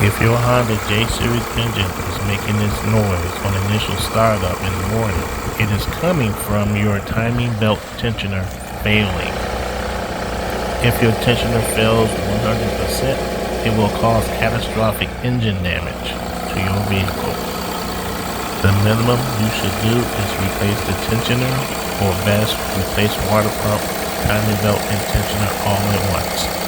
If your Honda J-Series engine is making this noise on initial startup in the morning, it is coming from your timing belt tensioner failing. If your tensioner fails 100%, it will cause catastrophic engine damage to your vehicle. The minimum you should do is replace the tensioner, or best, replace water pump, timing belt, and tensioner all at once.